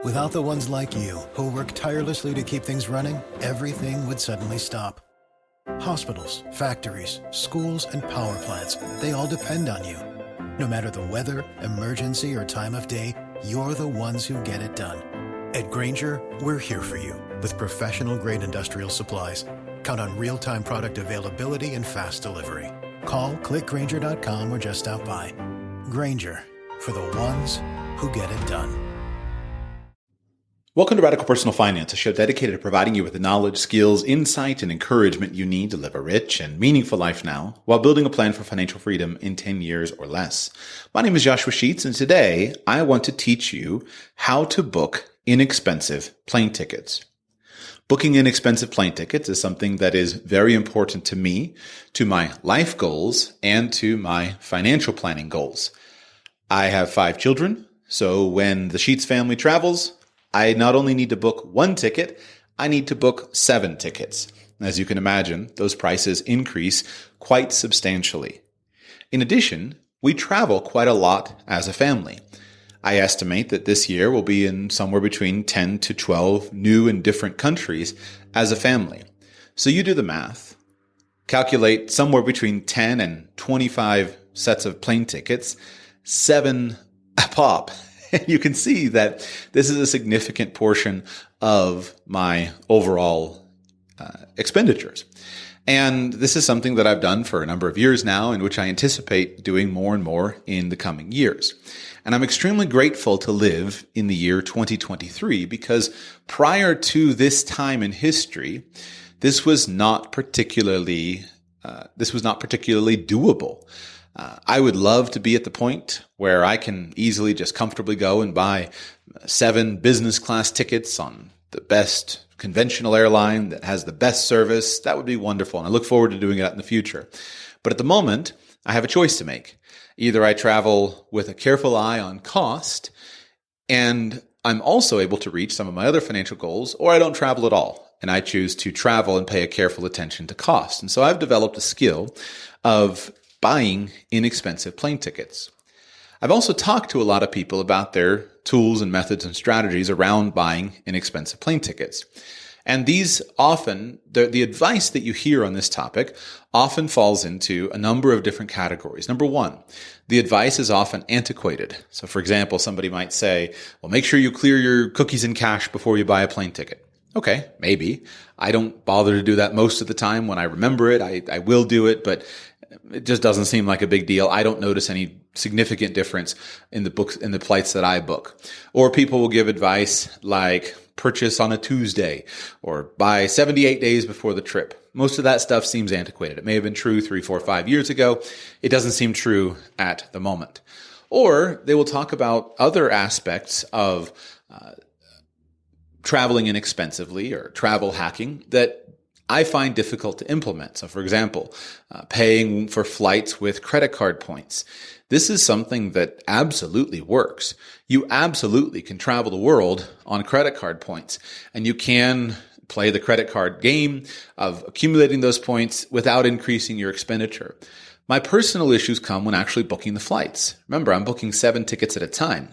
Without the ones like you, who work tirelessly to keep things running, everything would suddenly stop. Hospitals, factories, schools, and power plants, they all depend on you. No matter the weather, emergency, or time of day, you're the ones who get it done. At Grainger, we're here for you with professional-grade industrial supplies. Count on real-time product availability and fast delivery. Call, clickgrainger.com, or just stop by. Grainger, for the ones who get it done. Welcome to Radical Personal Finance, a show dedicated to providing you with the knowledge, skills, insight, and encouragement you need to live a rich and meaningful life now while building a plan for financial freedom in 10 years or less. My name is Joshua Sheets, and today I want to teach you how to book inexpensive plane tickets. Booking inexpensive plane tickets is something that is very important to me, to my life goals, and to my financial planning goals. I have 5 children, so when the Sheets family travels, I not only need to book 1 ticket, I need to book 7 tickets. As you can imagine, those prices increase quite substantially. In addition, we travel quite a lot as a family. I estimate that this year we'll be in somewhere between 10 to 12 new and different countries as a family. So you do the math. Calculate somewhere between 10 and 25 sets of plane tickets, 7 a pop. You can see that this is a significant portion of my overall expenditures. And this is something that I've done for a number of years now, and which I anticipate doing more and more in the coming years. And I'm extremely grateful to live in the year 2023 because prior to this time in history, this was not particularly doable. I would love to be at the point where I can easily just comfortably go and buy 7 business class tickets on the best conventional airline that has the best service. That would be wonderful, and I look forward to doing that in the future. But at the moment, I have a choice to make. Either I travel with a careful eye on cost, and I'm also able to reach some of my other financial goals, or I don't travel at all, and I choose to travel and pay a careful attention to cost. And so I've developed a skill of buying inexpensive plane tickets. I've also talked to a lot of people about their tools and methods and strategies around buying inexpensive plane tickets. And these often, the advice that you hear on this topic often falls into a number of different categories. Number one, the advice is often antiquated. So for example, somebody might say, well, make sure you clear your cookies in cash before you buy a plane ticket. Okay, maybe. I don't bother to do that most of the time. When I remember it, I will do it, but it just doesn't seem like a big deal. I don't notice any significant difference in the flights that I book. Or people will give advice like purchase on a Tuesday or buy 78 days before the trip. Most of that stuff seems antiquated. It may have been true 3, 4, 5 years ago. It doesn't seem true at the moment. Or they will talk about other aspects of traveling inexpensively or travel hacking that I find difficult to implement. So for example, paying for flights with credit card points. This is something that absolutely works. You absolutely can travel the world on credit card points, and you can play the credit card game of accumulating those points without increasing your expenditure. My personal issues come when actually booking the flights. Remember, I'm booking 7 tickets at a time.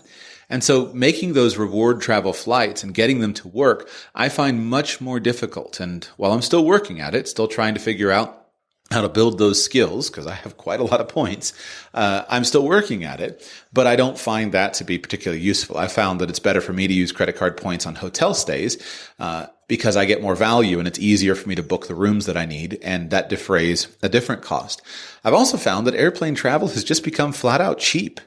And so making those reward travel flights and getting them to work, I find much more difficult. And while I'm still working at it, still trying to figure out how to build those skills, because I have quite a lot of points, I'm still working at it, but I don't find that to be particularly useful. I found that it's better for me to use credit card points on hotel stays because I get more value and it's easier for me to book the rooms that I need, and that defrays a different cost. I've also found that airplane travel has just become flat out cheap.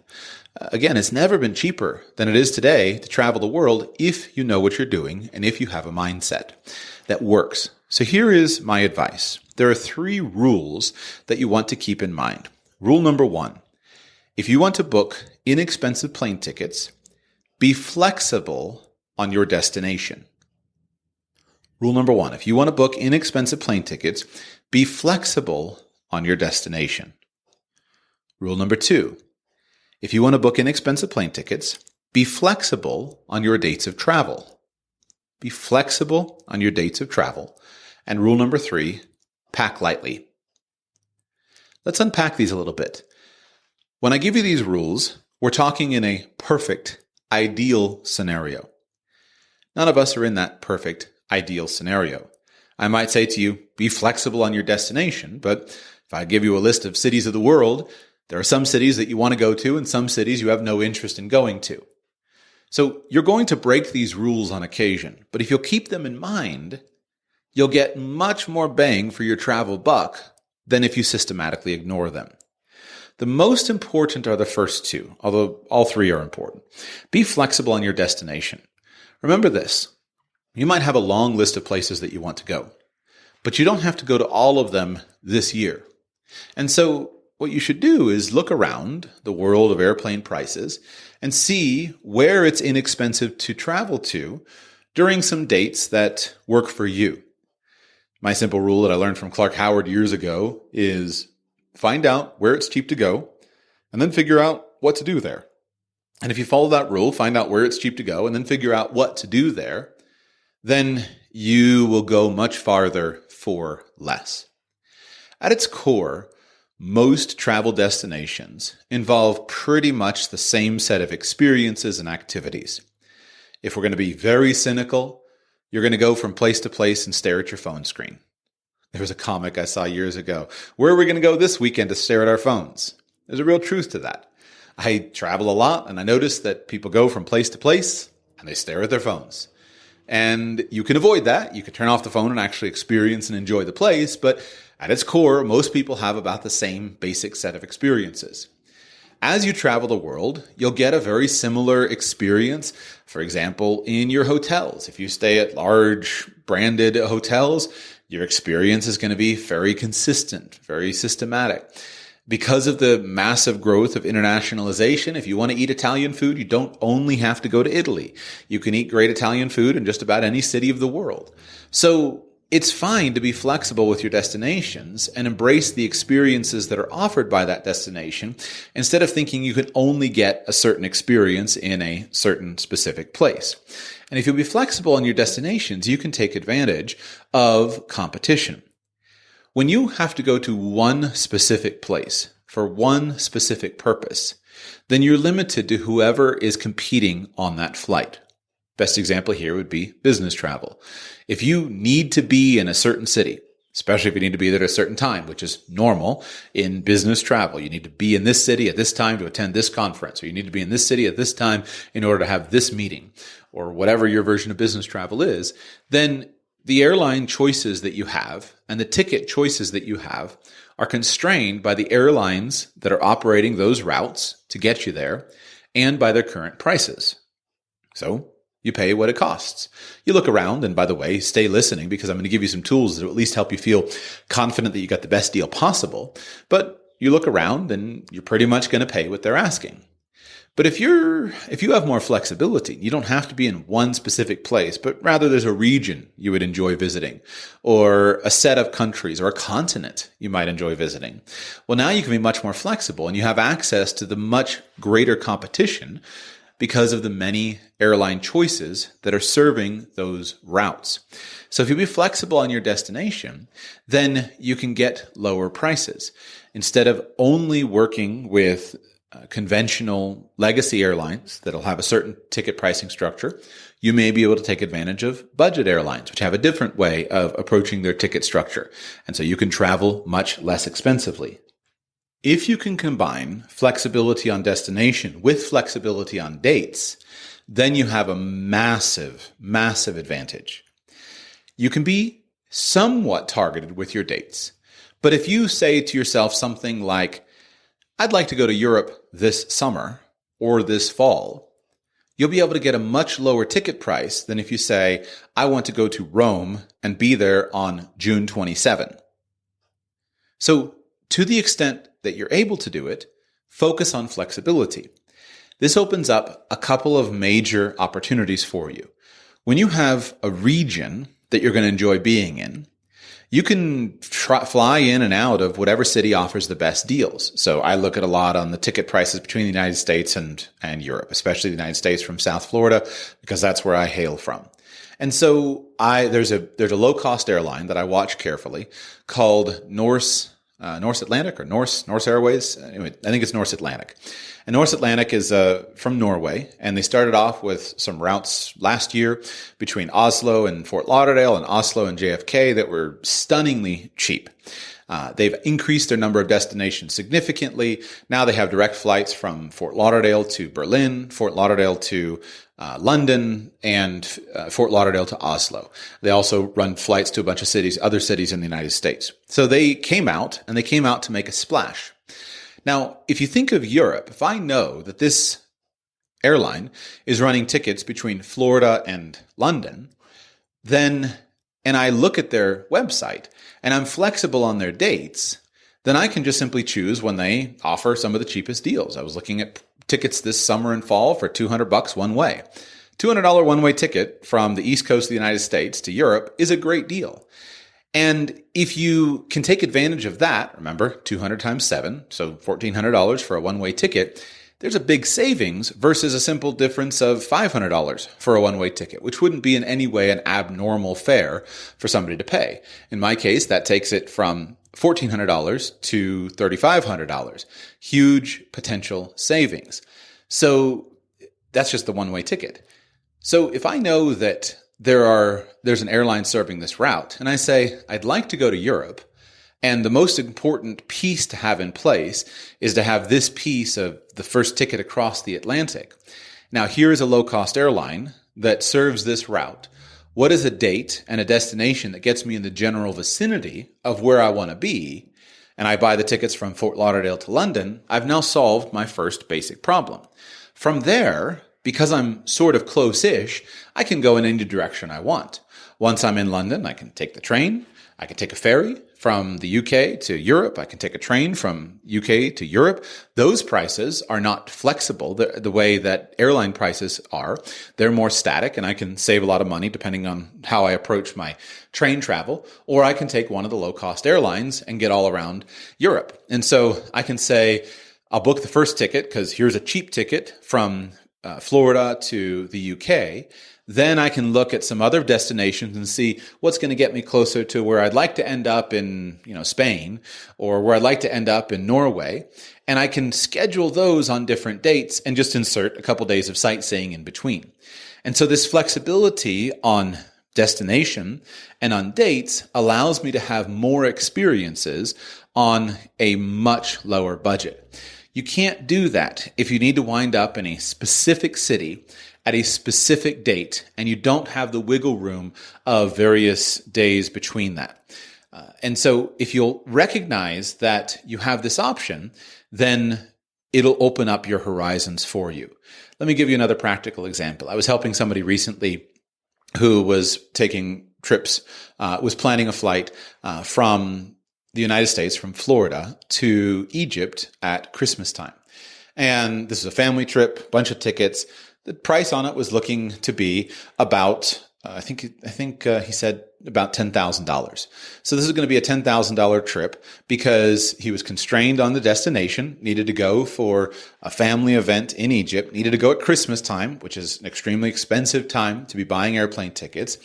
Again, it's never been cheaper than it is today to travel the world if you know what you're doing and if you have a mindset that works. So here is my advice. There are 3 rules that you want to keep in mind. Rule number 1, if you want to book inexpensive plane tickets, be flexible on your destination. Rule number 1, if you want to book inexpensive plane tickets, be flexible on your destination. Rule number 2, if you want to book inexpensive plane tickets, be flexible on your dates of travel. Be flexible on your dates of travel. And rule number 3, pack lightly. Let's unpack these a little bit. When I give you these rules, we're talking in a perfect, ideal scenario. None of us are in that perfect, ideal scenario. I might say to you, be flexible on your destination, but if I give you a list of cities of the world, there are some cities that you want to go to and some cities you have no interest in going to. So you're going to break these rules on occasion, but if you'll keep them in mind, you'll get much more bang for your travel buck than if you systematically ignore them. The most important are the first two, although all three are important. Be flexible on your destination. Remember this, you might have a long list of places that you want to go, but you don't have to go to all of them this year. And so what you should do is look around the world of airplane prices and see where it's inexpensive to travel to during some dates that work for you. My simple rule that I learned from Clark Howard years ago is find out where it's cheap to go and then figure out what to do there. And if you follow that rule, find out where it's cheap to go and then figure out what to do there, then you will go much farther for less. At its core, most travel destinations involve pretty much the same set of experiences and activities. If we're going to be very cynical, you're going to go from place to place and stare at your phone screen. There was a comic I saw years ago. Where are we going to go this weekend to stare at our phones? There's a real truth to that. I travel a lot and I notice that people go from place to place and they stare at their phones. And you can avoid that. You can turn off the phone and actually experience and enjoy the place. But at its core, most people have about the same basic set of experiences. As you travel the world, you'll get a very similar experience. For example, in your hotels. If you stay at large branded hotels, your experience is going to be very consistent, very systematic. Because of the massive growth of internationalization, if you want to eat Italian food, you don't only have to go to Italy. You can eat great Italian food in just about any city of the world. So it's fine to be flexible with your destinations and embrace the experiences that are offered by that destination instead of thinking you can only get a certain experience in a certain specific place. And if you'll be flexible on your destinations, you can take advantage of competition. When you have to go to one specific place for one specific purpose, then you're limited to whoever is competing on that flight. Best example here would be business travel. If you need to be in a certain city, especially if you need to be there at a certain time, which is normal in business travel, you need to be in this city at this time to attend this conference, or you need to be in this city at this time in order to have this meeting, or whatever your version of business travel is, then the airline choices that you have and the ticket choices that you have are constrained by the airlines that are operating those routes to get you there and by their current prices. So you pay what it costs. You look around, and by the way, stay listening because I'm going to give you some tools that will at least help you feel confident that you got the best deal possible. But you look around and you're pretty much going to pay what they're asking. But if you have more flexibility, you don't have to be in one specific place, but rather there's a region you would enjoy visiting, or a set of countries or a continent you might enjoy visiting. Well, now you can be much more flexible and you have access to the much greater competition because of the many airline choices that are serving those routes. So if you be flexible on your destination, then you can get lower prices. Instead of only working with conventional legacy airlines that'll have a certain ticket pricing structure, you may be able to take advantage of budget airlines, which have a different way of approaching their ticket structure. And so you can travel much less expensively. If you can combine flexibility on destination with flexibility on dates, then you have a massive, massive advantage. You can be somewhat targeted with your dates. But if you say to yourself something like, I'd like to go to Europe this summer or this fall, you'll be able to get a much lower ticket price than if you say, I want to go to Rome and be there on June 27. So to the extent that you're able to do it, focus on flexibility. This opens up a couple of major opportunities for you. When you have a region that you're going to enjoy being in, you can fly in and out of whatever city offers the best deals. So I look at a lot on the ticket prices between the United States and Europe, especially the United States from South Florida, because that's where I hail from. And so there's a low-cost airline that I watch carefully called Norse Norse Atlantic or Norse Airways. Anyway, I think it's Norse Atlantic. And Norse Atlantic is from Norway, and they started off with some routes last year between Oslo and Fort Lauderdale and Oslo and JFK that were stunningly cheap. They've increased their number of destinations significantly. Now they have direct flights from Fort Lauderdale to Berlin, Fort Lauderdale to London, and Fort Lauderdale to Oslo. They also run flights to a bunch of cities, other cities in the United States. So they came out to make a splash. Now, if you think of Europe, if I know that this airline is running tickets between Florida and London, and I look at their website and I'm flexible on their dates, then I can just simply choose when they offer some of the cheapest deals. I was looking at tickets this summer and fall for $200 one way. $200 one-way ticket from the East Coast of the United States to Europe is a great deal. And if you can take advantage of that, remember, 200 times 7, so $1,400 for a one-way ticket, there's a big savings versus a simple difference of $500 for a one-way ticket, which wouldn't be in any way an abnormal fare for somebody to pay. In my case, that takes it from $1,400 to $3,500. Huge potential savings. So that's just the one-way ticket. So if I know that there's an airline serving this route, and I say, I'd like to go to Europe, and the most important piece to have in place is to have this piece of the first ticket across the Atlantic. Now, here is a low-cost airline that serves this route. What is a date and a destination that gets me in the general vicinity of where I want to be? And I buy the tickets from Fort Lauderdale to London. I've now solved my first basic problem. From there, because I'm sort of close-ish, I can go in any direction I want. Once I'm in London, I can take the train. I can take a ferry from the UK to Europe. I can take a train from UK to Europe. Those prices are not flexible the way that airline prices are. They're more static, and I can save a lot of money depending on how I approach my train travel. Or I can take one of the low-cost airlines and get all around Europe. And so I can say, I'll book the first ticket because here's a cheap ticket from Florida to the UK. Then I can look at some other destinations and see what's going to get me closer to where I'd like to end up in, Spain, or where I'd like to end up in Norway. And I can schedule those on different dates and just insert a couple days of sightseeing in between. And so this flexibility on destination and on dates allows me to have more experiences on a much lower budget. You can't do that if you need to wind up in a specific city at a specific date, and you don't have the wiggle room of various days between that. And so if you'll recognize that you have this option, then it'll open up your horizons for you. Let me give you another practical example. I was helping somebody recently who was taking trips, was planning a flight from the United States, from Florida to Egypt at Christmas time. And this is a family trip, bunch of tickets. The price on it was looking to be about, I think he said about $10,000. So this is going to be a $10,000 trip because he was constrained on the destination, needed to go for a family event in Egypt, needed to go at Christmas time, which is an extremely expensive time to be buying airplane tickets,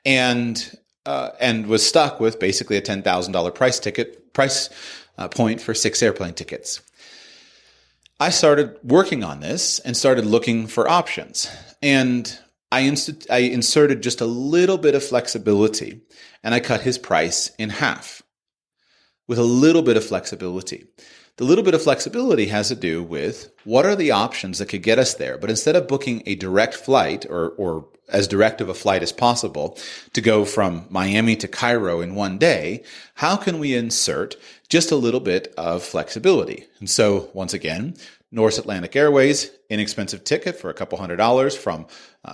and was stuck with basically a $10,000 price point for 6 airplane tickets. I started working on this and started looking for options. And I inserted just a little bit of flexibility, and I cut his price in half with a little bit of flexibility. The little bit of flexibility has to do with what are the options that could get us there. But instead of booking a direct flight or as direct of a flight as possible to go from Miami to Cairo in one day, how can we insert just a little bit of flexibility? And so once again, Norse Atlantic Airways, inexpensive ticket for a couple $100 from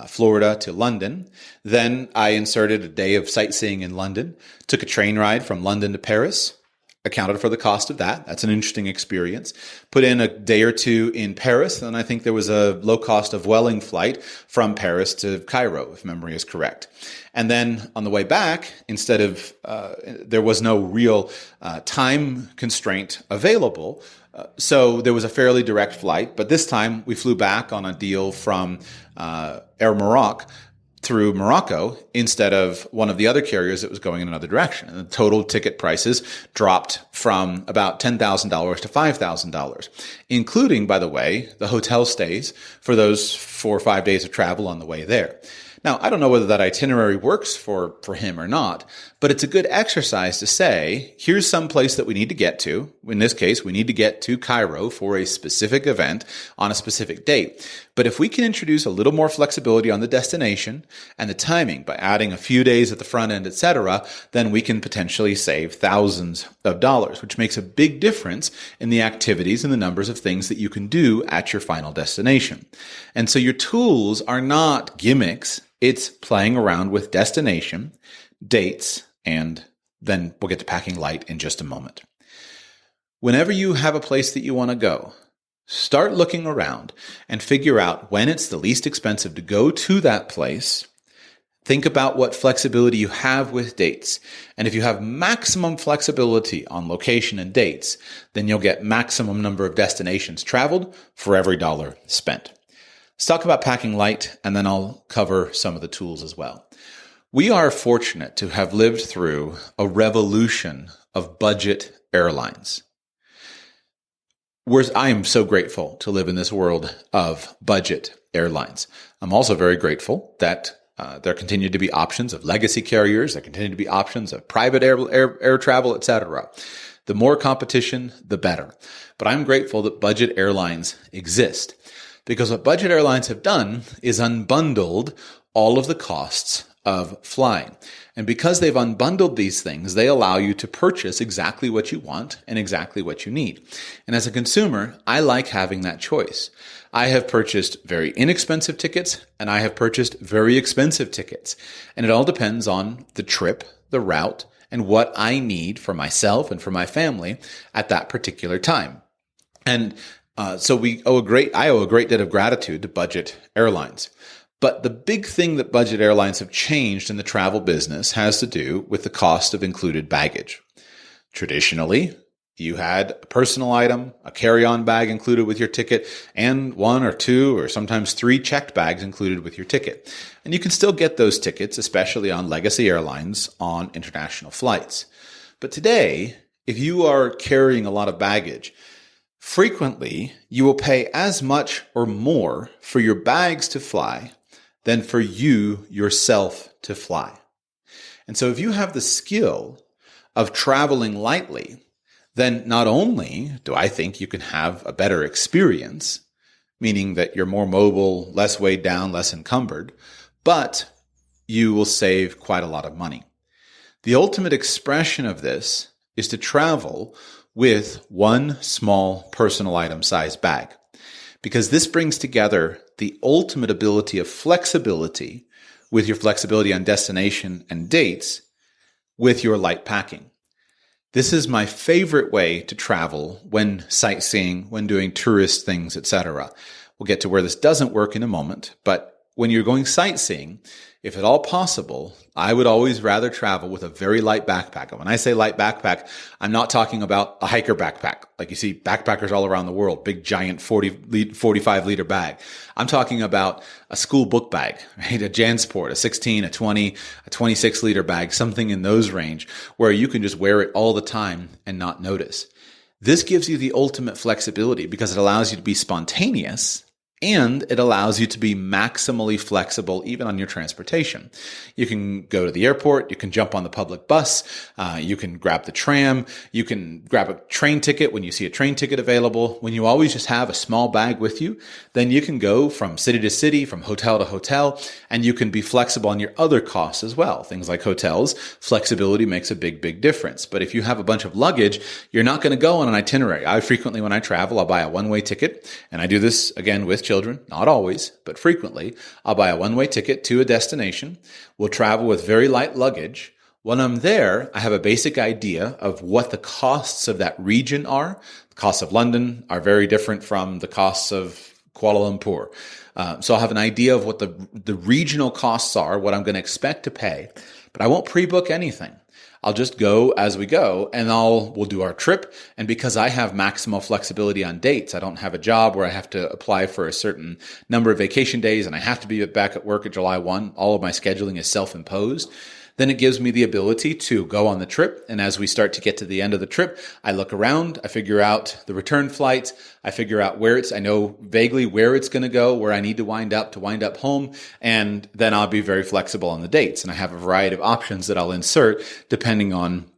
Florida to London. Then I inserted a day of sightseeing in London, took a train ride from London to Paris, accounted for the cost of that. That's an interesting experience. Put in a day or two in Paris, and I think there was a low cost of Vueling flight from Paris to Cairo, if memory is correct. And then on the way back, instead of, there was no real time constraint available, so there was a fairly direct flight, but this time we flew back on a deal from Air Morocco through Morocco instead of one of the other carriers that was going in another direction. And the total ticket prices dropped from about $10,000 to $5,000, including, by the way, the hotel stays for those 4 or 5 days of travel on the way there. Now, I don't know whether that itinerary works for him or not, but it's a good exercise to say, here's some place that we need to get to. In this case, we need to get to Cairo for a specific event on a specific date. But if we can introduce a little more flexibility on the destination and the timing by adding a few days at the front end, etc., then we can potentially save thousands of dollars, which makes a big difference in the activities and the numbers of things that you can do at your final destination. And so your tools are not gimmicks. It's playing around with destination, dates, and then we'll get to packing light in just a moment. Whenever you have a place that you want to go, start looking around and figure out when it's the least expensive to go to that place. Think about what flexibility you have with dates. And if you have maximum flexibility on location and dates, then you'll get maximum number of destinations traveled for every dollar spent. Let's talk about packing light, and then I'll cover some of the tools as well. We are fortunate to have lived through a revolution of budget airlines. I am so grateful to live in this world of budget airlines. I'm also very grateful that there continue to be options of legacy carriers. There continue to be options of private air travel, etc. The more competition, the better. But I'm grateful that budget airlines exist, because what budget airlines have done is unbundled all of the costs of flying. And because they've unbundled these things, they allow you to purchase exactly what you want and exactly what you need. And as a consumer, I like having that choice. I have purchased very inexpensive tickets and I have purchased very expensive tickets. And it all depends on the trip, the route, and what I need for myself and for my family at that particular time. And so I owe a great debt of gratitude to budget airlines. But the big thing that budget airlines have changed in the travel business has to do with the cost of included baggage. Traditionally, you had a personal item, a carry-on bag included with your ticket, and 1 or 2 or sometimes 3 checked bags included with your ticket. And you can still get those tickets, especially on legacy airlines on international flights. But today, if you are carrying a lot of baggage, frequently, you will pay as much or more for your bags to fly than for you yourself to fly. And so if you have the skill of traveling lightly, then not only do I think you can have a better experience, meaning that you're more mobile, less weighed down, less encumbered, but you will save quite a lot of money. The ultimate expression of this is to travel with one small personal item size bag, because this brings together the ultimate ability of flexibility with your flexibility on destination and dates with your light packing. This is my favorite way to travel when sightseeing, when doing tourist things, etc. We'll get to where this doesn't work in a moment, but when you're going sightseeing, if at all possible, I would always rather travel with a very light backpack. And when I say light backpack, I'm not talking about a hiker backpack. Like you see backpackers all around the world, big giant 45 liter bag. I'm talking about a school book bag, right? A JanSport, a 16, a 20, a 26 liter bag, something in those range where you can just wear it all the time and not notice. This gives you the ultimate flexibility because it allows you to be spontaneous and it allows you to be maximally flexible even on your transportation. You can go to the airport, you can jump on the public bus, you can grab the tram, you can grab a train ticket when you see a train ticket available. When you always just have a small bag with you, then you can go from city to city, from hotel to hotel, and you can be flexible on your other costs as well. Things like hotels, flexibility makes a big, big difference. But if you have a bunch of luggage, you're not going to go on an itinerary. I frequently, when I travel, I'll buy a one-way ticket, and I do this again with children, not always, but frequently. I'll buy a one-way ticket to a destination. We'll travel with very light luggage. When I'm there, I have a basic idea of what the costs of that region are. The costs of London are very different from the costs of Kuala Lumpur. So I'll have an idea of what the regional costs are, what I'm going to expect to pay, but I won't pre-book anything. I'll just go as we go, and we'll do our trip. And because I have maximal flexibility on dates, I don't have a job where I have to apply for a certain number of vacation days and I have to be back at work at July 1. All of my scheduling is self-imposed. Then it gives me the ability to go on the trip. And as we start to get to the end of the trip, I look around, I figure out the return flights, I figure out I know vaguely where it's going to go, where I need to wind up home. And then I'll be very flexible on the dates. And I have a variety of options that I'll insert depending on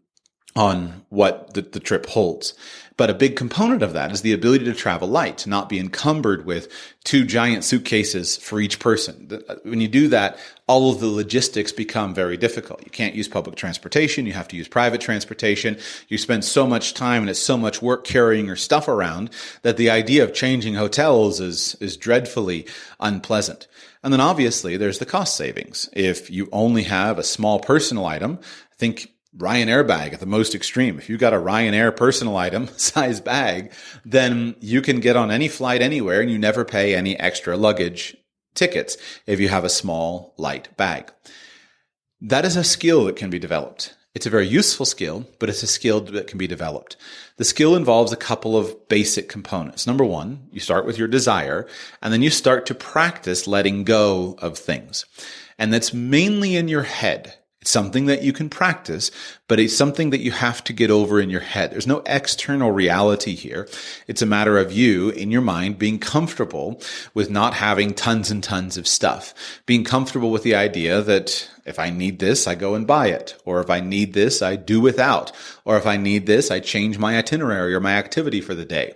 what the trip holds. But a big component of that is the ability to travel light, to not be encumbered with 2 giant suitcases for each person. When you do that, all of the logistics become very difficult. You can't use public transportation. You have to use private transportation. You spend so much time and it's so much work carrying your stuff around that the idea of changing hotels is dreadfully unpleasant. And then obviously there's the cost savings. If you only have a small personal item, think Ryanair bag at the most extreme. If you've got a Ryanair personal item size bag, then you can get on any flight anywhere and you never pay any extra luggage tickets if you have a small, light bag. That is a skill that can be developed. It's a very useful skill, but it's a skill that can be developed. The skill involves a couple of basic components. Number one, you start with your desire, and then you start to practice letting go of things. And that's mainly in your head. It's something that you can practice, but it's something that you have to get over in your head. There's no external reality here. It's a matter of you, in your mind, being comfortable with not having tons and tons of stuff. Being comfortable with the idea that if I need this, I go and buy it. Or if I need this, I do without. Or if I need this, I change my itinerary or my activity for the day.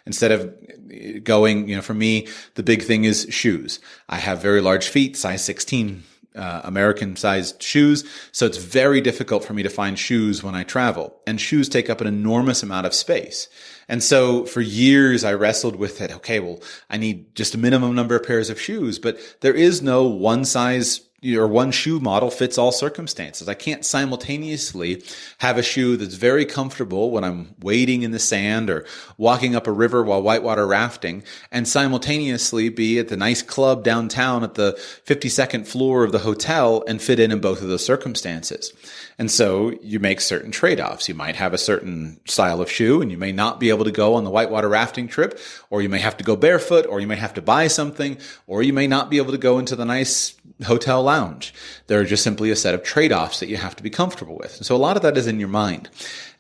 Instead of going, for me, the big thing is shoes. I have very large feet, size 16. American-sized shoes. So it's very difficult for me to find shoes when I travel. And shoes take up an enormous amount of space. And so for years, I wrestled with it. Okay, well, I need just a minimum number of pairs of shoes, but there is no one size or one shoe model fits all circumstances. I can't simultaneously have a shoe that's very comfortable when I'm wading in the sand or walking up a river while whitewater rafting and simultaneously be at the nice club downtown at the 52nd floor of the hotel and fit in both of those circumstances. And so you make certain trade-offs. You might have a certain style of shoe and you may not be able to go on the whitewater rafting trip, or you may have to go barefoot, or you may have to buy something, or you may not be able to go into the nice hotel lounge. There are just simply a set of trade-offs that you have to be comfortable with. And so a lot of that is in your mind.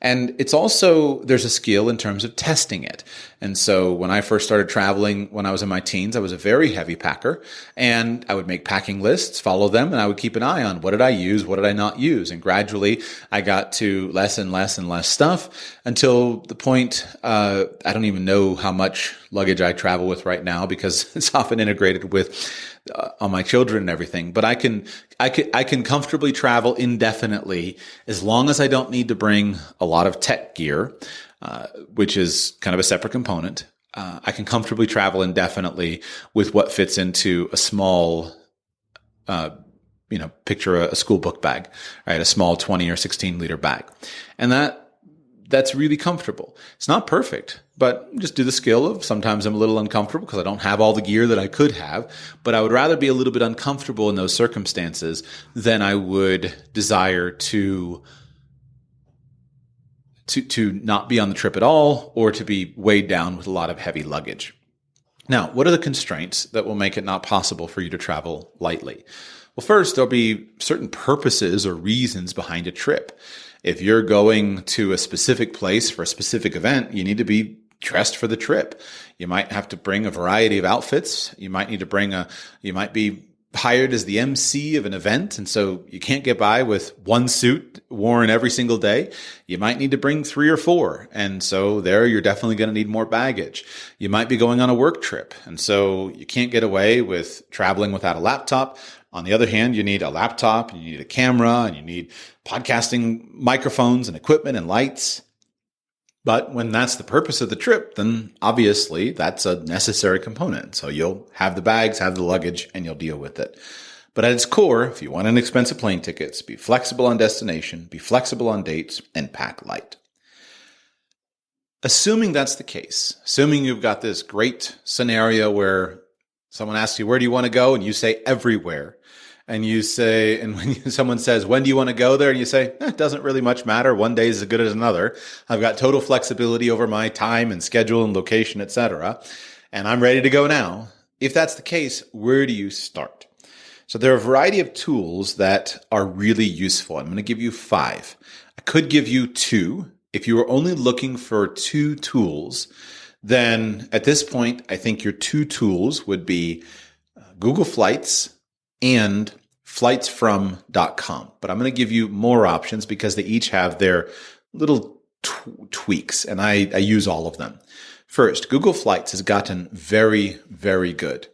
And it's also, there's a skill in terms of testing it. And so when I first started traveling when I was in my teens, I was a very heavy packer, and I would make packing lists, follow them, and I would keep an eye on what did I use, what did I not use. And gradually I got to less and less and less stuff until the point, I don't even know how much luggage I travel with right now because it's often integrated with on my children and everything. But I can comfortably travel indefinitely as long as I don't need to bring a lot of tech gear, which is kind of a separate component. I can comfortably travel indefinitely with what fits into a small, picture a school book bag, right? A small 20 or 16 liter bag. And that's really comfortable. It's not perfect, but just do the skill of sometimes I'm a little uncomfortable because I don't have all the gear that I could have, but I would rather be a little bit uncomfortable in those circumstances than I would desire to not be on the trip at all or to be weighed down with a lot of heavy luggage. Now, what are the constraints that will make it not possible for you to travel lightly? Well, first, there'll be certain purposes or reasons behind a trip. If you're going to a specific place for a specific event, you need to be dressed for the trip. You might have to bring a variety of outfits. You might need to you might be hired as the MC of an event, and so you can't get by with one suit worn every single day. You might need to bring 3 or 4, and so there you're definitely going to need more baggage. You might be going on a work trip, and so you can't get away with traveling without a laptop. On the other hand, you need a laptop, and you need a camera, and you need podcasting microphones and equipment and lights. But when that's the purpose of the trip, then obviously that's a necessary component. So you'll have the bags, have the luggage, and you'll deal with it. But at its core, if you want inexpensive plane tickets, be flexible on destination, be flexible on dates, and pack light. Assuming that's the case, assuming you've got this great scenario where someone asks you, where do you want to go? And you say everywhere. and you say, and when someone says, when do you want to go there? And you say, it doesn't really much matter. One day is as good as another. I've got total flexibility over my time and schedule and location, etc. And I'm ready to go now. If that's the case, where do you start? So there are a variety of tools that are really useful. I'm going to give you 5. I could give you 2. If you were only looking for 2 tools, then at this point, I think your 2 tools would be Google Flights and flightsfrom.com. But I'm going to give you more options because they each have their little tweaks, and I use all of them. First, Google Flights has gotten very, very good.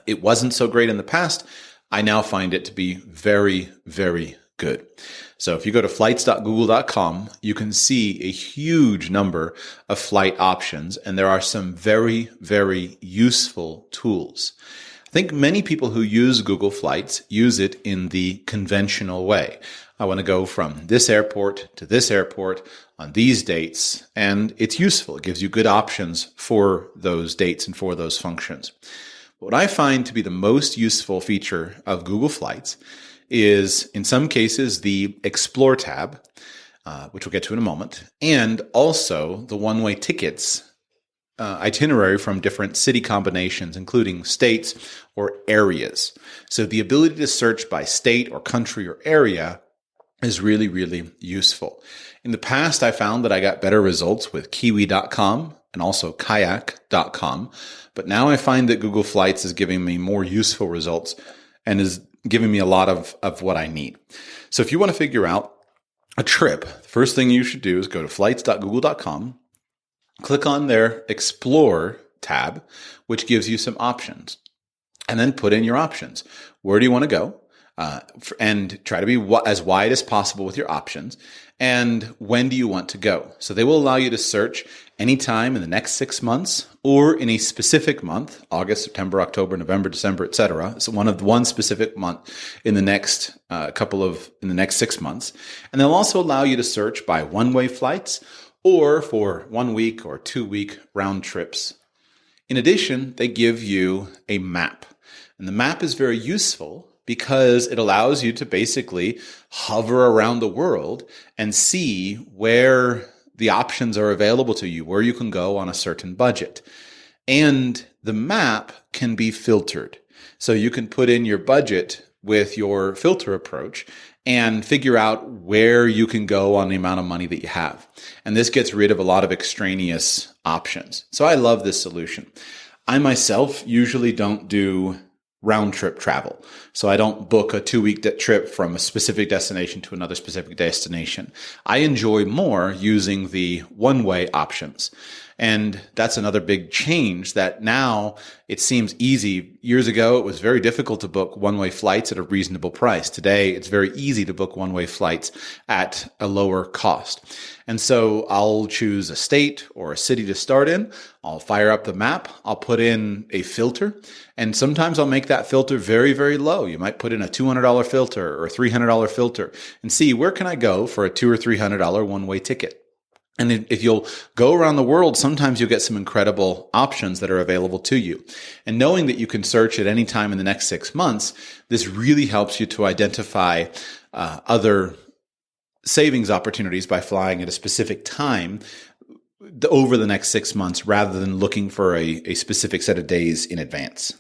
It wasn't so great in the past. I now find it to be very, very good. So if you go to flights.google.com, you can see a huge number of flight options, and there are some very, very useful tools. I think many people who use Google Flights use it in the conventional way. I want to go from this airport to this airport on these dates, and it's useful. It gives you good options for those dates and for those functions. What I find to be the most useful feature of Google Flights is, in some cases, the Explore tab, which we'll get to in a moment, and also the one-way tickets itinerary from different city combinations, including states or areas. So the ability to search by state or country or area is really, really useful. In the past, I found that I got better results with Kiwi.com and also Kayak.com, but now I find that Google Flights is giving me more useful results and is giving me a lot of what I need. So if you want to figure out a trip, the first thing you should do is go to flights.google.com, click on their Explore tab, which gives you some options, and then put in your options. Where do you want to go? And try to be as wide as possible with your options. And when do you want to go? So they will allow you to search anytime in the next 6 months or in a specific month, August, September, October, November, December, etc. So one specific month in the next in the next 6 months. And they'll also allow you to search by one-way flights or for 1 week or 2 week round trips. In addition, they give you a map. And the map is very useful because it allows you to basically hover around the world and see where the options are available to you, where you can go on a certain budget. And the map can be filtered. So you can put in your budget with your filter approach and figure out where you can go on the amount of money that you have. And this gets rid of a lot of extraneous options. So I love this solution. I myself usually don't do round trip travel. So I don't book a 2-week trip from a specific destination to another specific destination. I enjoy more using the one-way options. And that's another big change that now it seems easy. Years ago, it was very difficult to book one-way flights at a reasonable price. Today, it's very easy to book one-way flights at a lower cost. And so I'll choose a state or a city to start in. I'll fire up the map. I'll put in a filter. And sometimes I'll make that filter very, very low. You might put in a $200 filter or a $300 filter and see where can I go for a $200 or $300 one-way ticket. And if you'll go around the world, sometimes you'll get some incredible options that are available to you. And knowing that you can search at any time in the next 6 months, this really helps you to identify other savings opportunities by flying at a specific time over the next 6 months rather than looking for a specific set of days in advance.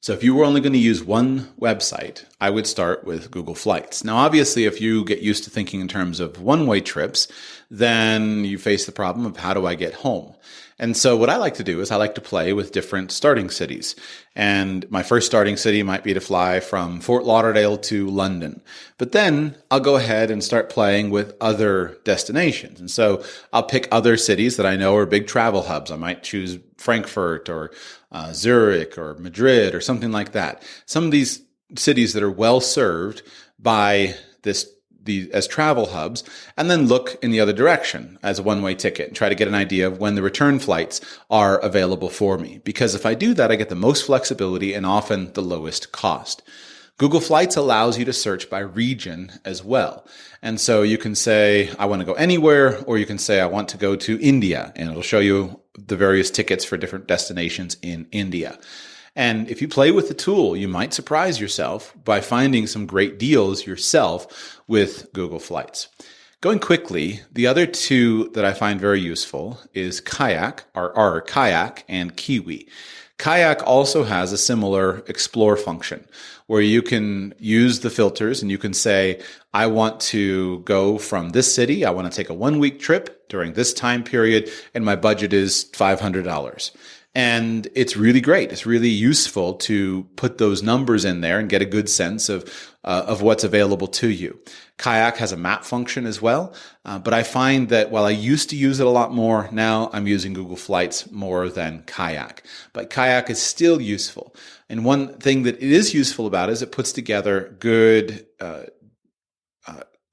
So if you were only going to use one website, I would start with Google Flights. Now, obviously, if you get used to thinking in terms of one-way trips, then you face the problem of how do I get home? And so what I like to do is I like to play with different starting cities. And my first starting city might be to fly from Fort Lauderdale to London. But then I'll go ahead and start playing with other destinations. And so I'll pick other cities that I know are big travel hubs. I might choose Frankfurt or Zurich or Madrid or something like that. Some of these cities that are well served by as travel hubs, and then look in the other direction as a one-way ticket and try to get an idea of when the return flights are available for me. Because if I do that, I get the most flexibility and often the lowest cost. Google Flights allows you to search by region as well. And so you can say, I want to go anywhere, or you can say, I want to go to India, and it'll show you the various tickets for different destinations in India. And if you play with the tool, you might surprise yourself by finding some great deals yourself with Google Flights. Going quickly, the other two that I find very useful is Kayak, or Kayak, and Kiwi. Kayak also has a similar explore function where you can use the filters and you can say, I want to go from this city. I want to take a 1-week trip during this time period, and my budget is $500. And it's really great. It's really useful to put those numbers in there and get a good sense of what's available to you. Kayak has a map function as well, but I find that while I used to use it a lot more, now I'm using Google Flights more than Kayak. But Kayak is still useful. And one thing that it is useful about is it puts together good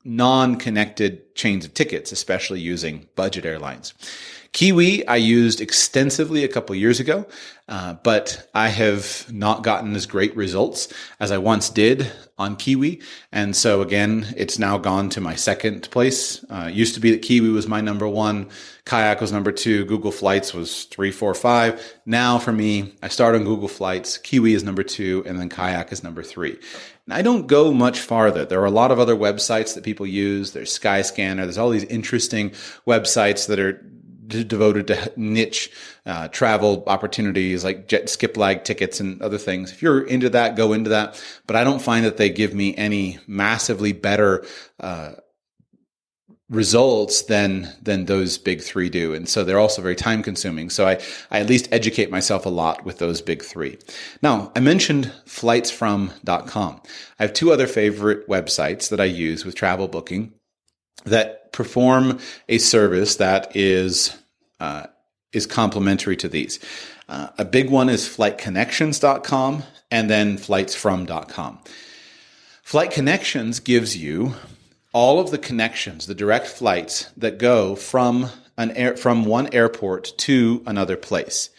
non-connected chains of tickets, especially using budget airlines. Kiwi, I used extensively a couple years ago, but I have not gotten as great results as I once did on Kiwi. And so again, it's now gone to my second place. It used to be that Kiwi was my number one, Kayak was number two, Google Flights was 3, 4, 5. Now for me, I start on Google Flights, Kiwi is number 2, and then Kayak is number 3. And I don't go much farther. There are a lot of other websites that people use. There's Skyscanner. There's all these interesting websites that are devoted to niche travel opportunities like jet skip lag tickets and other things. If you're into that, go into that. But I don't find that they give me any massively better results than those big three do. And so they're also very time consuming. So I at least educate myself a lot with those big three. Now, I mentioned flightsfrom.com. I have two other favorite websites that I use with travel booking that perform a service that is complementary to these. A big one is flightconnections.com and then flightsfrom.com. Flight Connections gives you all of the connections, the direct flights that go from one airport to another place.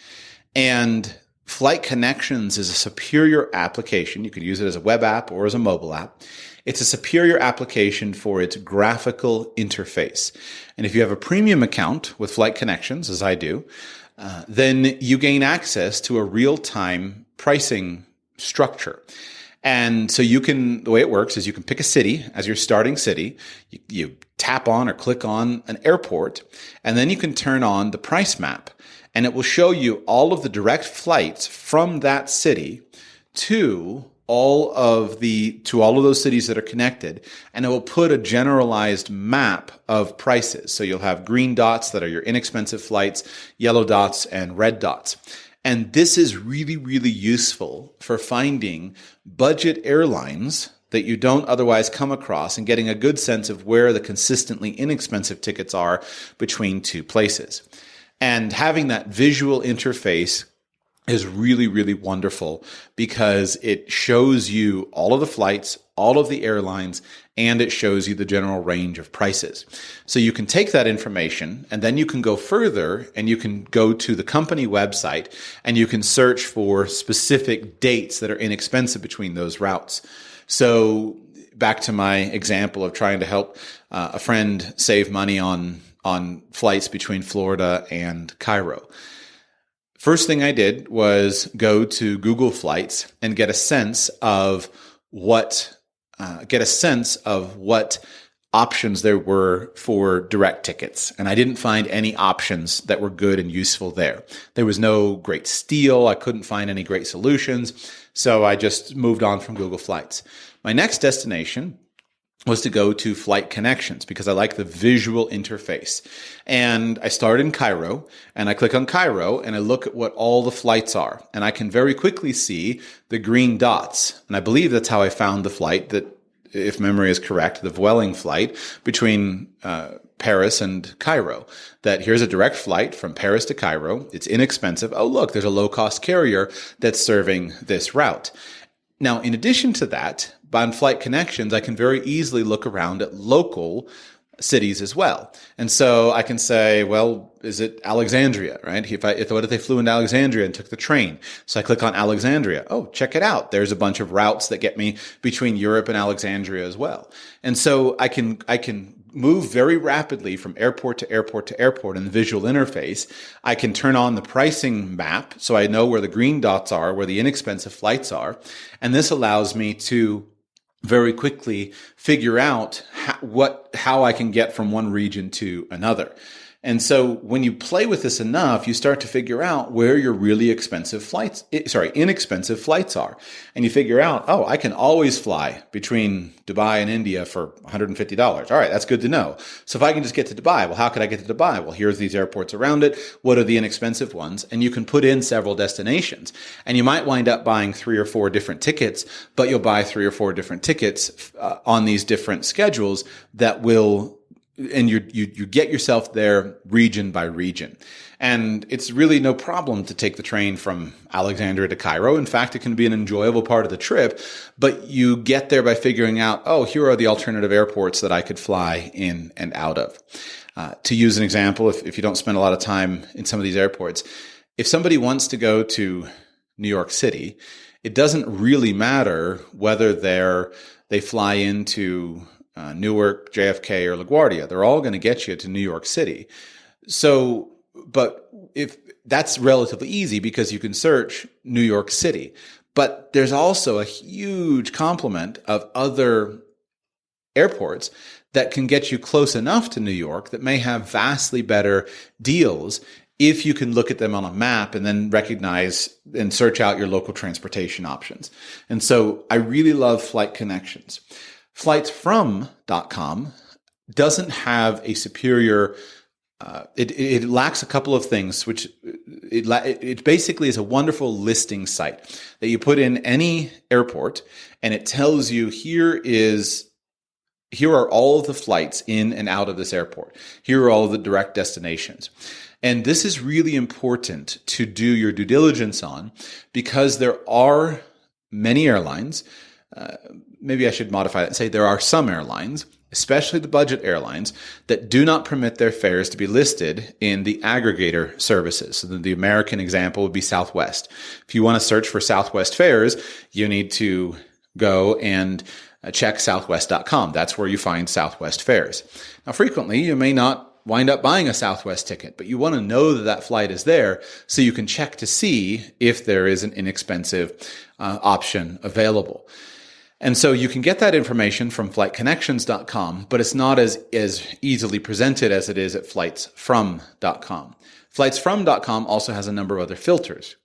And Flight Connections is a superior application. You could use it as a web app or as a mobile app. It's a superior application for its graphical interface. And if you have a premium account with Flight Connections, as I do, then you gain access to a real-time pricing structure. And so the way it works is you can pick a city as your starting city. You tap on or click on an airport, and then you can turn on the price map. And it will show you all of the direct flights from that city to all of those cities that are connected, and it will put a generalized map of prices. So you'll have green dots that are your inexpensive flights, yellow dots, and red dots. And this is really, really useful for finding budget airlines that you don't otherwise come across and getting a good sense of where the consistently inexpensive tickets are between two places. And having that visual interface is really, really wonderful because it shows you all of the flights, all of the airlines, and it shows you the general range of prices. So you can take that information and then you can go further and you can go to the company website and you can search for specific dates that are inexpensive between those routes. So back to my example of trying to help a friend save money on flights between Florida and Cairo. First thing I did was go to Google Flights and get a sense of what options there were for direct tickets. And I didn't find any options that were good and useful there. There was no great steal. I couldn't find any great solutions. So I just moved on from Google Flights. My next destination was to go to Flight Connections because I like the visual interface. And I start in Cairo and I click on Cairo and I look at what all the flights are. And I can very quickly see the green dots. And I believe that's how I found the flight that, if memory is correct, the Vueling flight between Paris and Cairo. That here's a direct flight from Paris to Cairo. It's inexpensive. Oh, look, there's a low-cost carrier that's serving this route. Now, in addition to that, on Flight Connections, I can very easily look around at local cities as well. And so I can say, well, is it Alexandria, right? What if they flew into Alexandria and took the train? So I click on Alexandria. Oh, check it out. There's a bunch of routes that get me between Europe and Alexandria as well. And so I can move very rapidly from airport to airport to airport in the visual interface. I can turn on the pricing map so I know where the green dots are, where the inexpensive flights are. And this allows me to very quickly figure out how I can get from one region to another. And so when you play with this enough, you start to figure out where your really inexpensive flights are. And you figure out, oh, I can always fly between Dubai and India for $150. All right, that's good to know. So if I can just get to Dubai, well, how could I get to Dubai? Well, here's these airports around it. What are the inexpensive ones? And you can put in several destinations. And you might wind up buying 3 or 4 different tickets, but you'll buy 3 or 4 different tickets on these different schedules that will, and you get yourself there region by region. And it's really no problem to take the train from Alexandria to Cairo. In fact, it can be an enjoyable part of the trip, but you get there by figuring out, oh, here are the alternative airports that I could fly in and out of. To use an example, if you don't spend a lot of time in some of these airports, if somebody wants to go to New York City, it doesn't really matter whether they fly into Newark, JFK, or LaGuardia. They're all going to get you to New York City. So, but if that's relatively easy because you can search New York City, but there's also a huge complement of other airports that can get you close enough to New York that may have vastly better deals if you can look at them on a map and then recognize and search out your local transportation options. And so I really love Flight Connections. Flightsfrom.com doesn't have a superior, it lacks a couple of things, which it basically is a wonderful listing site that you put in any airport and it tells you here are all of the flights in and out of this airport. Here are all of the direct destinations. And this is really important to do your due diligence on because there are many airlines. Maybe I should modify that and say there are some airlines, especially the budget airlines, that do not permit their fares to be listed in the aggregator services. So the American example would be Southwest. If you want to search for Southwest fares, you need to go and check southwest.com. That's where you find Southwest fares. Now, frequently, you may not wind up buying a Southwest ticket, but you want to know that that flight is there so you can check to see if there is an inexpensive option available. And so you can get that information from flightconnections.com, but it's not as easily presented as it is at flightsfrom.com. Flightsfrom.com also has a number of other filters.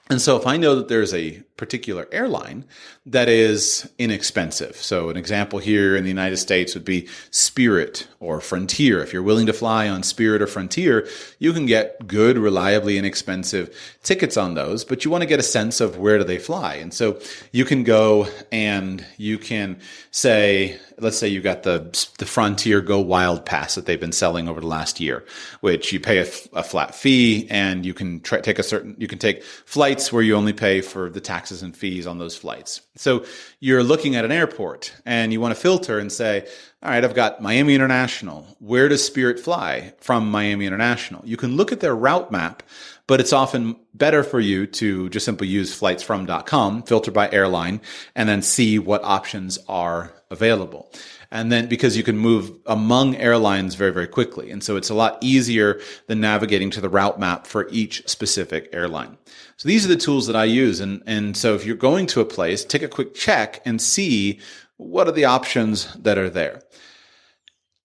And so if I know that there's a particular airline that is inexpensive, so an example here in the United States would be Spirit or Frontier. If you're willing to fly on Spirit or Frontier, you can get good, reliably inexpensive tickets on those, but you want to get a sense of where do they fly. And so you can go and you can say, let's say you got the Frontier Go Wild Pass that they've been selling over the last year, which you pay a flat fee and you can take flights where you only pay for the taxes and fees on those flights. So you're looking at an airport and you want to filter and say, all right, I've got Miami International. Where does Spirit fly from Miami International? You can look at their route map, but it's often better for you to just simply use flightsfrom.com, filter by airline, and then see what options are available. And then because you can move among airlines very, very quickly. And so it's a lot easier than navigating to the route map for each specific airline. So these are the tools that I use. And so if you're going to a place, take a quick check and see what are the options that are there.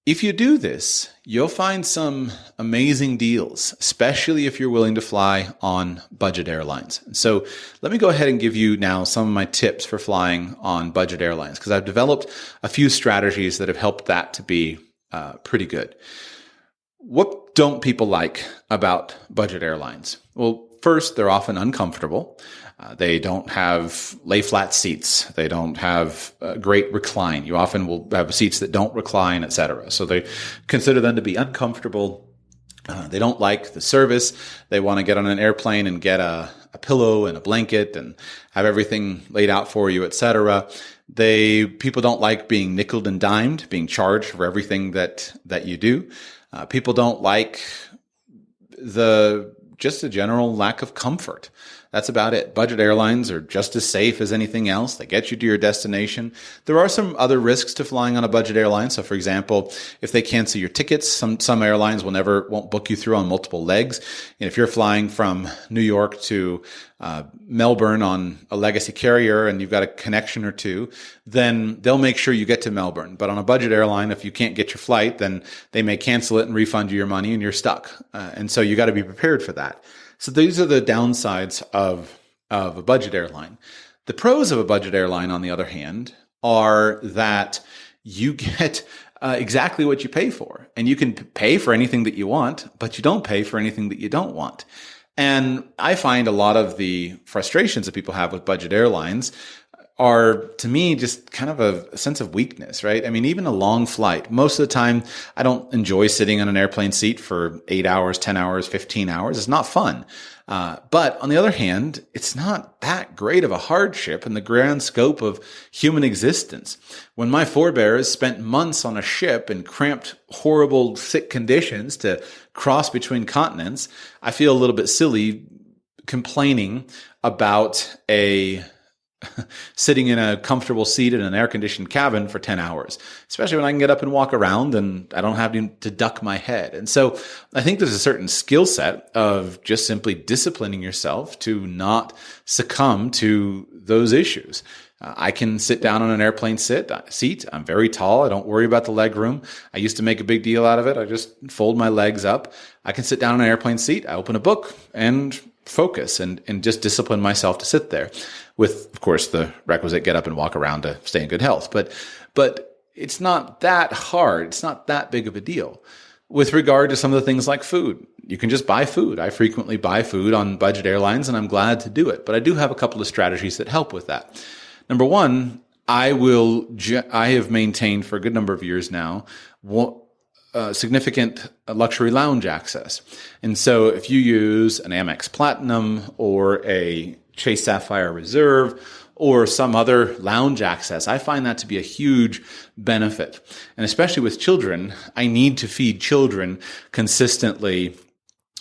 If you do this, you'll find some amazing deals, especially if you're willing to fly on budget airlines. So let me go ahead and give you now some of my tips for flying on budget airlines, because I've developed a few strategies that have helped that to be pretty good. What don't people like about budget airlines? Well, first, they're often uncomfortable. They don't have lay flat seats. They don't have great recline. You often will have seats that don't recline, etc. So they consider them to be uncomfortable. They don't like the service. They want to get on an airplane and get a pillow and a blanket and have everything laid out for you, etc. People don't like being nickeled and dimed, being charged for everything that you do. People don't like just a general lack of comfort. That's about it. Budget airlines are just as safe as anything else. They get you to your destination. There are some other risks to flying on a budget airline. So, for example, if they cancel your tickets, some airlines won't book you through on multiple legs. And if you're flying from New York to Melbourne on a legacy carrier and you've got a connection or two, then they'll make sure you get to Melbourne. But on a budget airline, if you can't get your flight, then they may cancel it and refund you your money and you're stuck. And so you got to be prepared for that. So these are the downsides of a budget airline. The pros of a budget airline, on the other hand, are that you get exactly what you pay for. And you can pay for anything that you want, but you don't pay for anything that you don't want. And I find a lot of the frustrations that people have with budget airlines are, to me, just kind of a sense of weakness, right? I mean, even a long flight, most of the time, I don't enjoy sitting on an airplane seat for 8 hours, 10 hours, 15 hours. It's not fun. But on the other hand, it's not that great of a hardship in the grand scope of human existence. When my forebears spent months on a ship in cramped, horrible, sick conditions to cross between continents, I feel a little bit silly complaining about sitting in a comfortable seat in an air-conditioned cabin for 10 hours, especially when I can get up and walk around and I don't have to duck my head. And so I think there's a certain skill set of just simply disciplining yourself to not succumb to those issues. I can sit down on an airplane seat. I'm very tall. I don't worry about the leg room. I used to make a big deal out of it. I just fold my legs up. I can sit down on an airplane seat. I open a book and focus and just discipline myself to sit there with, of course, the requisite get up and walk around to stay in good health. But it's not that hard. It's not that big of a deal. With regard to some of the things like food, you can just buy food. I frequently buy food on budget airlines and I'm glad to do it. But I do have a couple of strategies that help with that. Number one, I have maintained for a good number of years now significant luxury lounge access. And so if you use an Amex Platinum or a Chase Sapphire Reserve or some other lounge access, I find that to be a huge benefit. And especially with children, I need to feed children consistently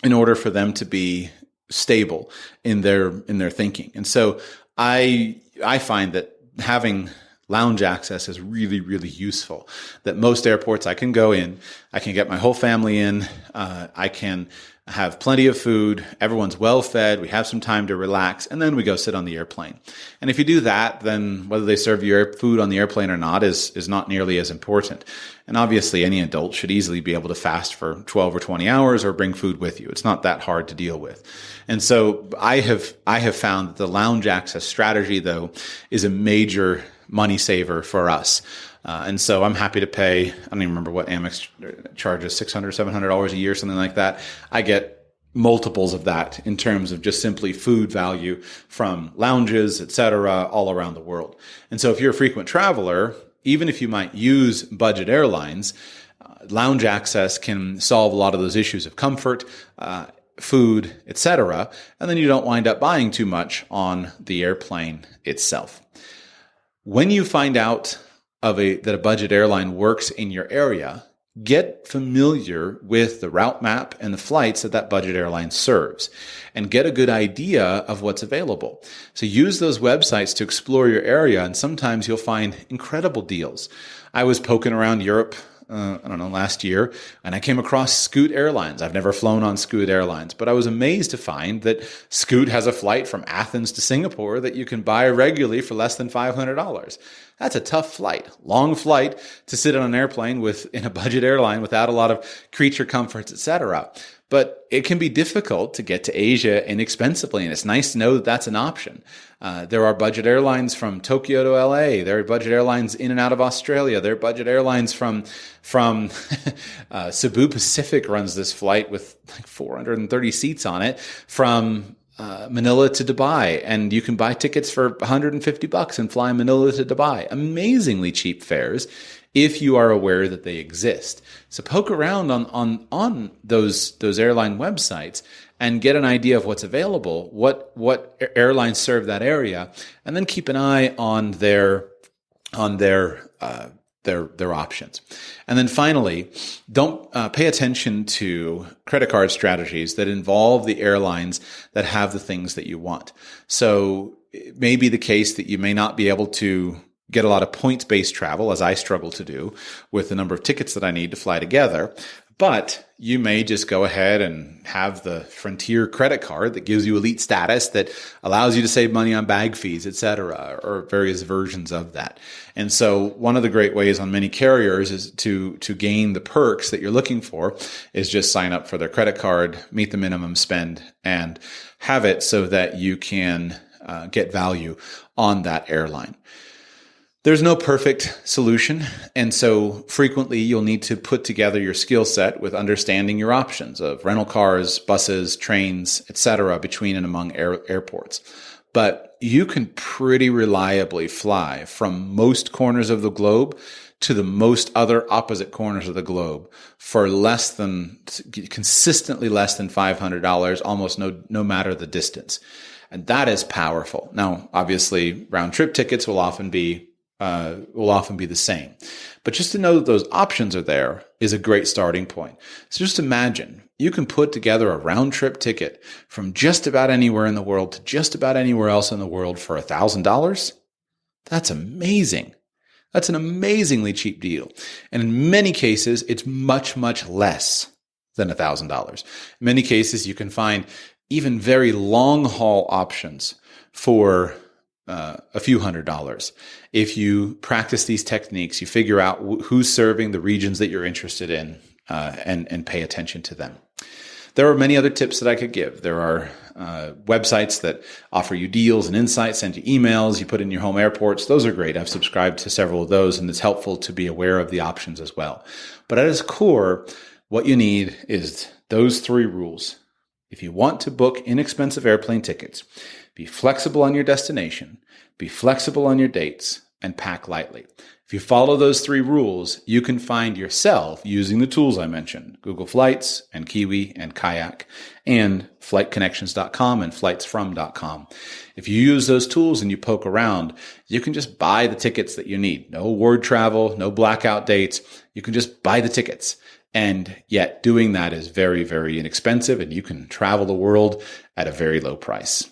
in order for them to be stable in their thinking. And so I find that having lounge access is really, really useful. That most airports I can go in, I can get my whole family in, I can have plenty of food, everyone's well fed, we have some time to relax, and then we go sit on the airplane. And if you do that, then whether they serve your food on the airplane or not is not nearly as important. And obviously any adult should easily be able to fast for 12 or 20 hours or bring food with you. It's not that hard to deal with. And so I have found that the lounge access strategy, though, is a major money saver for us. And so I'm happy to pay, I don't even remember what Amex charges, $600, $700 a year, something like that. I get multiples of that in terms of just simply food value from lounges, et cetera, all around the world. And so if you're a frequent traveler, even if you might use budget airlines, lounge access can solve a lot of those issues of comfort, food, et cetera. And then you don't wind up buying too much on the airplane itself. When you find out that a budget airline works in your area, get familiar with the route map and the flights that budget airline serves and get a good idea of what's available. So use those websites to explore your area, and sometimes you'll find incredible deals. I was poking around Europe last year, and I came across Scoot Airlines. I've never flown on Scoot Airlines, but I was amazed to find that Scoot has a flight from Athens to Singapore that you can buy regularly for less than $500. That's a tough flight, long flight to sit on an airplane in a budget airline without a lot of creature comforts, etc. But it can be difficult to get to Asia inexpensively, and it's nice to know that that's an option. There are budget airlines from Tokyo to LA. There are budget airlines in and out of Australia. There are budget airlines from Cebu Pacific runs this flight with like 430 seats on it from Manila to Dubai, and you can buy tickets for $150 and fly Manila to Dubai. Amazingly cheap fares if you are aware that they exist. So poke around on those airline websites and get an idea of what's available, what airlines serve that area, and then keep an eye on their on their options. And then finally, don't pay attention to credit card strategies that involve the airlines that have the things that you want. So it may be the case that you may not be able to get a lot of points-based travel, as I struggle to do with the number of tickets that I need to fly together. But you may just go ahead and have the Frontier credit card that gives you elite status, that allows you to save money on bag fees, et cetera, or various versions of that. And so one of the great ways on many carriers is to gain the perks that you're looking for is just sign up for their credit card, meet the minimum spend, and have it so that you can get value on that airline. There's no perfect solution, and so frequently you'll need to put together your skill set with understanding your options of rental cars, buses, trains, etc. between and among airports. But you can pretty reliably fly from most corners of the globe to the most other opposite corners of the globe for consistently less than $500, almost no matter the distance. And that is powerful. Now, obviously, round trip tickets will often be the same. But just to know that those options are there is a great starting point. So just imagine you can put together a round trip ticket from just about anywhere in the world to just about anywhere else in the world for $1,000. That's amazing. That's an amazingly cheap deal. And in many cases, it's much, much less than $1,000. In many cases, you can find even very long haul options for a few $100s. If you practice these techniques, you figure out who's serving the regions that you're interested in, and pay attention to them. There are many other tips that I could give. There are websites that offer you deals and insights, send you emails, you put in your home airports. Those are great. I've subscribed to several of those, and it's helpful to be aware of the options as well. But at its core, what you need is those 3 rules. If you want to book inexpensive airplane tickets, be flexible on your destination, be flexible on your dates, and pack lightly. If you follow those 3 rules, you can find yourself using the tools I mentioned, Google Flights and Kiwi and Kayak and flightconnections.com and flightsfrom.com. If you use those tools and you poke around, you can just buy the tickets that you need. No ward travel, no blackout dates. You can just buy the tickets. And yet doing that is very, very inexpensive, and you can travel the world at a very low price.